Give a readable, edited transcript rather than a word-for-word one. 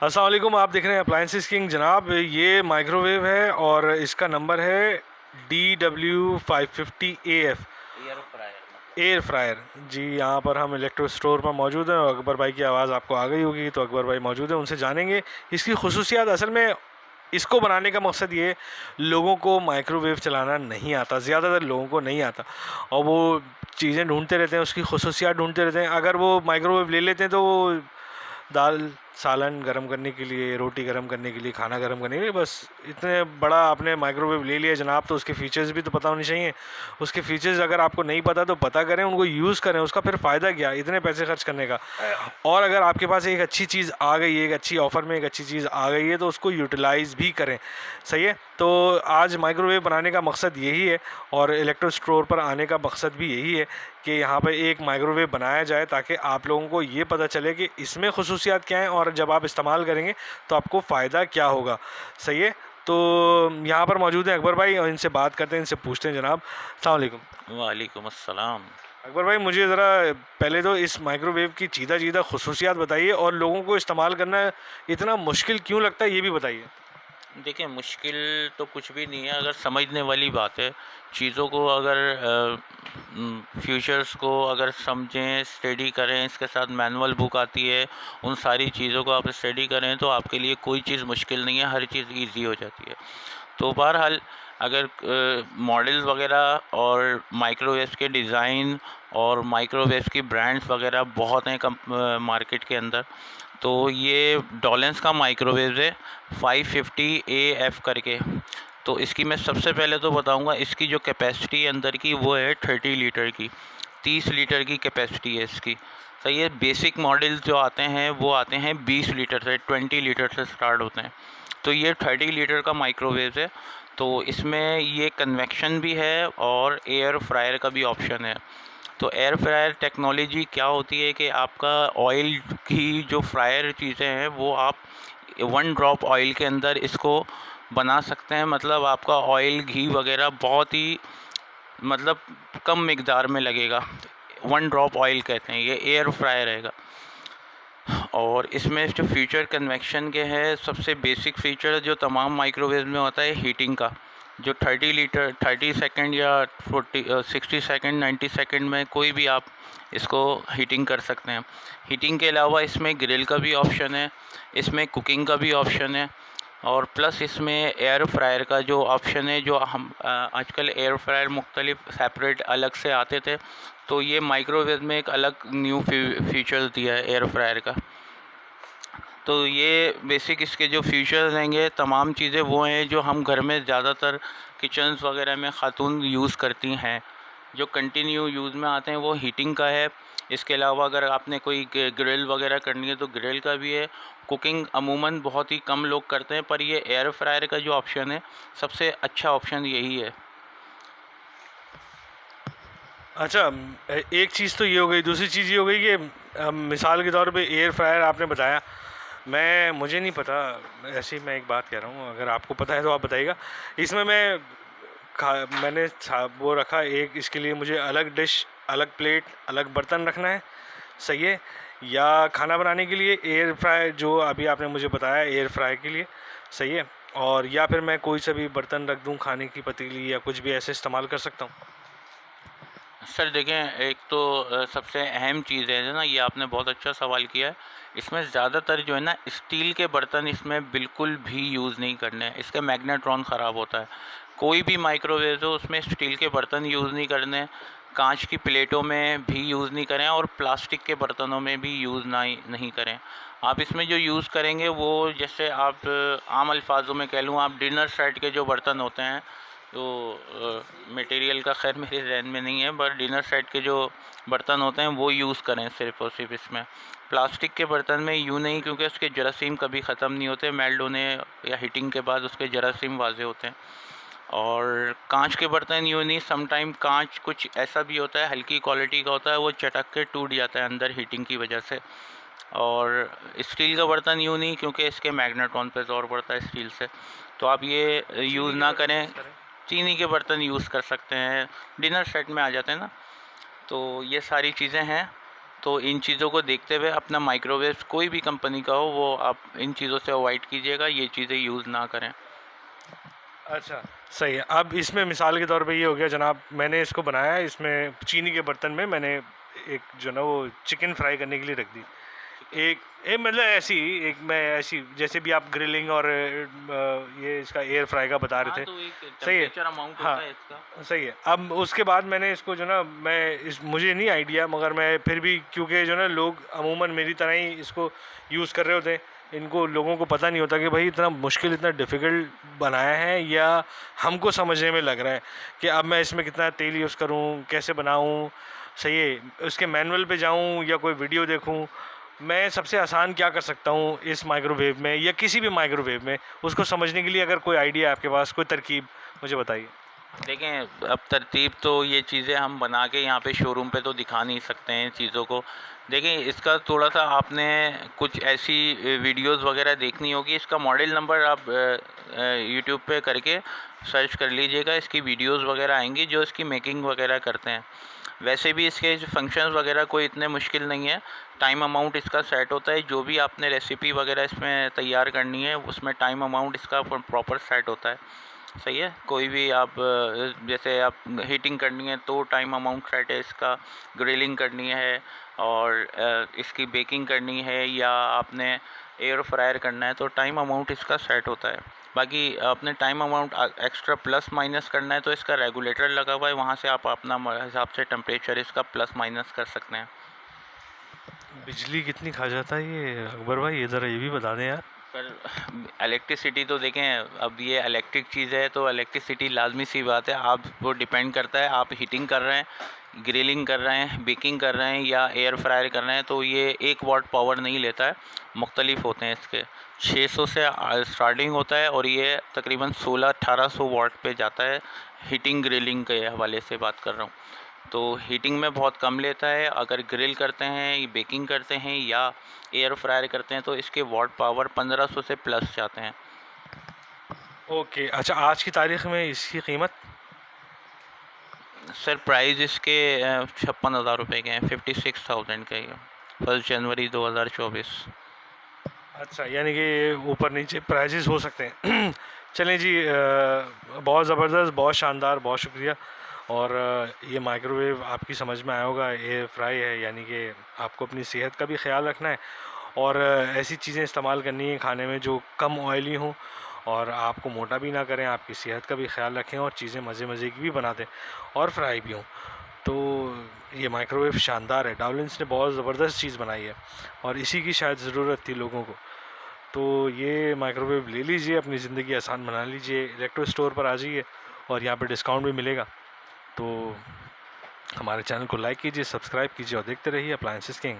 अस्सलाम वालेकुम। आप देख रहे हैं अप्लायंसेस किंग जनाब। ये माइक्रोवेव है और इसका नंबर है DW550AF air fryer air fryer. जी, यहाँ पर हम इलेक्ट्रो स्टोर पर मौजूद हैं और अकबर भाई की आवाज़ आपको आ गई होगी, तो अकबर भाई मौजूद हैं, उनसे जानेंगे इसकी खुसूसियात। असल में इसको बनाने का मकसद ये, लोगों को माइक्रोवेव चलाना नहीं आता, ज़्यादातर लोगों को नहीं आता, और वो चीज़ें ढूंढते रहते हैं, उसकी खुसूसियात ढूंढते रहते हैं। अगर वो माइक्रोवेव ले लेते हैं तो वो दाल सालन गरम करने के लिए, रोटी गरम करने के लिए, खाना गरम करने के लिए, बस इतने बड़ा आपने माइक्रोवेव ले लिया जनाब, तो उसके फ़ीचर्स भी तो पता होने चाहिए। उसके फ़ीचर्स अगर आपको नहीं पता तो पता करें, उनको यूज़ करें, उसका फिर फ़ायदा क्या, इतने पैसे खर्च करने का। और अगर आपके पास एक अच्छी चीज़ आ गई है, एक अच्छी ऑफ़र में एक अच्छी चीज़ आ गई है, तो उसको यूटिलाइज़ भी करें। सही है। तो आज माइक्रोवेव बनाने का मकसद यही है, और इलेक्ट्रो स्टोर पर आने का मकसद भी यही है कि यहाँ पे एक माइक्रोवेव बनाया जाए, ताकि आप लोगों को ये पता चले कि इसमें खुसूसियात क्या हैं, और जब आप इस्तेमाल करेंगे तो आपको फ़ायदा क्या होगा। सही है। तो यहाँ पर मौजूद हैं अकबर भाई, और इनसे बात करते हैं, इनसे पूछते हैं जनाब। अस्सलाम वालेकुम। वालेकुम अस्सलाम। अकबर भाई, मुझे ज़रा पहले तो इस माइक्रोवेव की चीज़ा चीज़ा खुसूसियात बताइए, और लोगों को इस्तेमाल करना इतना मुश्किल क्यों लगता है ये भी बताइए। देखिए, मुश्किल तो कुछ भी नहीं है, अगर समझने वाली बात है। चीज़ों को अगर फ्यूचर्स को अगर समझें, स्टडी करें, इसके साथ मैनुअल बुक आती है, उन सारी चीज़ों को आप स्टडी करें तो आपके लिए कोई चीज़ मुश्किल नहीं है, हर चीज़ ईज़ी हो जाती है। तो बहरहाल, अगर मॉडल्स वगैरह और माइक्रोवेव्स के डिज़ाइन और माइक्रोवेव्स की ब्रांड्स वगैरह बहुत हैं मार्केट के अंदर। तो ये डॉलेंस का माइक्रोवेव है 550AF करके। तो इसकी मैं सबसे पहले तो बताऊंगा, इसकी जो कैपेसिटी अंदर की वो है 30 लीटर की, 30 लीटर की कैपेसिटी है इसकी। सही है। बेसिक मॉडल जो आते हैं वो आते हैं 20 लीटर से, 20 लीटर से स्टार्ट होते हैं। तो ये 30 लीटर का माइक्रोवेव है। तो इसमें ये कन्वेक्शन भी है और एयर फ्रायर का भी ऑप्शन है। तो एयर फ्रायर टेक्नोलॉजी क्या होती है कि आपका ऑयल की जो फ्रायर चीज़ें हैं वो आप 1 ड्रॉप ऑयल के अंदर इसको बना सकते हैं। मतलब आपका ऑयल घी वगैरह बहुत ही मतलब कम मिकदार में लगेगा। 1 ड्रॉप ऑयल कहते हैं, ये एयर फ्रायर रहेगा। और इसमें जो फीचर कन्वेक्शन के हैं, सबसे बेसिक फ़ीचर जो तमाम माइक्रोवेव में होता है हीटिंग का। जो 30 लीटर 30 सेकंड या 60 सेकंड 90 सेकंड में कोई भी आप इसको हीटिंग कर सकते हैं। हीटिंग के अलावा इसमें ग्रिल का भी ऑप्शन है, इसमें कुकिंग का भी ऑप्शन है, और प्लस इसमें एयर फ्रायर का जो ऑप्शन है। जो हम आजकल एयर फ्रायर मुख्तलिफ सेपरेट अलग से आते थे, तो ये माइक्रोवेव में एक अलग न्यू फीचर दिया है एयर फ्रायर का। तो ये बेसिक इसके जो फीचर्स रहेंगे, तमाम चीज़ें वो हैं जो हम घर में ज़्यादातर किचन्स वगैरह में ख़ातून यूज़ करती हैं। जो कंटिन्यू यूज़ में आते हैं वो हीटिंग का है। इसके अलावा अगर आपने कोई ग्रिल वगैरह करनी है तो ग्रिल का भी है। कुकिंग अमूमन बहुत ही कम लोग करते हैं, पर ये एयर फ्रायर का जो ऑप्शन है, सबसे अच्छा ऑप्शन यही है। अच्छा, एक चीज़ तो ये हो गई, दूसरी चीज़ ये हो गई कि मिसाल के तौर पे एयर फ्रायर आपने बताया, मुझे नहीं पता, ऐसे ही मैं एक बात कह रहा हूँ, अगर आपको पता है तो आप बताइएगा। इसमें मैंने वो रखा एक, इसके लिए मुझे अलग डिश, अलग प्लेट, अलग बर्तन रखना है, सही है? या खाना बनाने के लिए एयर फ्राई जो अभी आपने मुझे बताया एयर फ्राई के लिए, सही है? और या फिर मैं कोई सा भी बर्तन रख दूँ, खाने की पतीली या कुछ भी ऐसे इस्तेमाल कर सकता हूँ? सर देखें, एक तो सबसे अहम चीज़ है ना, ये आपने बहुत अच्छा सवाल किया है। इसमें ज़्यादातर जो है ना, स्टील के बर्तन इसमें बिल्कुल भी यूज़ नहीं करने हैं, इसका मैग्नेट्रॉन ख़राब होता है। कोई भी माइक्रोवेव हो उसमें स्टील के बर्तन यूज़ नहीं करने हैं, कांच की प्लेटों में भी यूज़ नहीं करें, और प्लास्टिक के बर्तनों में भी यूज़ नहीं करें। आप इसमें जो यूज़ करेंगे वो, जैसे आप आम अल्फाजों में कह लूँ, आप डिनर सेट के जो बर्तन होते हैं, तो मटेरियल का खैर मेरे जहन में नहीं है, बट डिनर सेट के जो बर्तन होते हैं वो यूज़ करें सिर्फ़ और सिर्फ इसमें। प्लास्टिक के बर्तन में यूँ नहीं, क्योंकि उसके जरासीम कभी ख़त्म नहीं होते, मेल्ट होने या हीटिंग के बाद उसके जरासीम वाज़े होते हैं। और कांच के बर्तन यूँ नहीं, समटाइम कांच कुछ ऐसा भी होता है, हल्की क्वालिटी का होता है, वो चटक के टूट जाता है अंदर हीटिंग की वजह से। और स्टील का बर्तन यूँ नहीं, क्योंकि इसके मैग्नेट्रॉन पे ज़ोर पड़ता है स्टील से, तो आप ये यूज़ चीनी के ना बर्तन करें। यूज़ करें? चीनी के बर्तन यूज़ कर सकते हैं, डिनर सेट में आ जाते हैं ना। तो ये सारी चीज़ें हैं। तो इन चीज़ों को देखते हुए अपना माइक्रोवेव कोई भी कंपनी का हो वो आप इन चीज़ों से अवॉइड कीजिएगा, ये चीज़ें यूज़ ना करें। अच्छा, सही है। अब इसमें मिसाल के तौर पे ये हो गया जनाब, मैंने इसको बनाया है, इसमें चीनी के बर्तन में मैंने एक जो ना वो चिकन फ्राई करने के लिए रख दी। मतलब ऐसी एक मैं ऐसी जैसे भी आप ग्रिलिंग और ये इसका एयर फ्राई का बता रहे थे। तो एक सही है। टेम्परेचर अमाउंट हाँ, होता है इसका। सही है। अब उसके बाद मैंने इसको जो ना मुझे नहीं आइडिया, मगर मैं फिर भी क्योंकि जो ना लोग अमूमन मेरी तरह ही इसको यूज़ कर रहे होते हैं, इनको लोगों को पता नहीं होता कि भाई इतना मुश्किल, इतना डिफ़िकल्ट बनाया है या हमको समझने में लग रहा है कि अब मैं इसमें कितना तेल यूज़ करूँ, कैसे बनाऊँ, सही है, उसके मैनुअल पे जाऊँ या कोई वीडियो देखूँ। मैं सबसे आसान क्या कर सकता हूँ इस माइक्रोवेव में या किसी भी माइक्रोवेव में, उसको समझने के लिए अगर कोई आइडिया है आपके पास, कोई तरकीब मुझे बताइए। देखें, अब तरतीब तो ये चीज़ें हम बना के यहाँ पे शोरूम पे तो दिखा नहीं सकते हैं चीज़ों को। देखें, इसका थोड़ा सा आपने कुछ ऐसी वीडियोस वगैरह देखनी होगी। इसका मॉडल नंबर आप यूट्यूब पे करके सर्च कर लीजिएगा, इसकी वीडियोस वगैरह आएंगी जो इसकी मेकिंग वगैरह करते हैं। वैसे भी इसके फंक्शंस वगैरह कोई इतने मुश्किल नहीं है। टाइम अमाउंट इसका सेट होता है, जो भी आपने रेसिपी वगैरह इसमें तैयार करनी है उसमें टाइम अमाउंट इसका प्रॉपर सेट होता है। सही है। कोई भी आप जैसे आप हीटिंग करनी है तो टाइम अमाउंट सेट है इसका, ग्रिलिंग करनी है और इसकी बेकिंग करनी है या आपने एयर फ्रायर करना है तो टाइम अमाउंट इसका सेट होता है। बाकी आपने time amount extra plus minus करना है तो इसका रेगुलेटर लगा हुआ है, वहाँ से आप अपना हिसाब से टेम्परेचर इसका प्लस माइनस कर सकते हैं। बिजली कितनी खा जाता है ये अकबर भाई, ये ज़रा ये भी बता दें यार। पर इलेक्ट्रिसिटी तो देखें, अब ये इलेक्ट्रिक चीज़ है तो इलेक्ट्रिसिटी लाजमी सी बात है। आप वो डिपेंड करता है आप हीटिंग कर रहे हैं, ग्रिलिंग कर रहे हैं, बेकिंग कर रहे हैं या एयर फ्रायर कर रहे हैं तो ये 1 वाट पावर नहीं लेता है, मुख्तलिफ होते हैं इसके। 600 से स्टार्टिंग होता है और ये तकरीबन 1600-1800 वाट पे जाता है। हीटिंग ग्रिलिंग के हवाले से बात कर रहा हूँ, तो हीटिंग में बहुत कम लेता है। अगर ग्रिल करते हैं, बेकिंग करते हैं या एयर फ्रायर करते हैं तो इसके वाट पावर 1500 से प्लस जाते हैं। ओके, अच्छा, आज की तारीख़ में इसकी कीमत? सर प्राइस इसके 56,000 रुपये के हैं, 56,000 के ये 1 जनवरी 2024। अच्छा, यानी कि ऊपर नीचे प्राइजेस हो सकते हैं। चलें जी, बहुत ज़बरदस्त, बहुत शानदार, बहुत शुक्रिया। और ये माइक्रोवेव आपकी समझ में आया होगा, एयर फ्राई है, यानी कि आपको अपनी सेहत का भी ख्याल रखना है और ऐसी चीज़ें इस्तेमाल करनी है खाने में जो कम ऑयली हों और आपको मोटा भी ना करें, आपकी सेहत का भी ख्याल रखें और चीज़ें मज़े मज़े की भी बना दें और फ्राई भी हों। तो ये माइक्रोवेव शानदार है, डावलिंस ने बहुत ज़बरदस्त चीज़ बनाई है और इसी की शायद ज़रूरत थी लोगों को। तो ये माइक्रोवेव ले लीजिए, अपनी ज़िंदगी आसान बना लीजिए। इलेक्ट्रो स्टोर पर आ जाइए और यहाँ पे डिस्काउंट भी मिलेगा। तो हमारे चैनल को लाइक कीजिए, सब्सक्राइब कीजिए और देखते रहिए अप्लायंसेस किंग।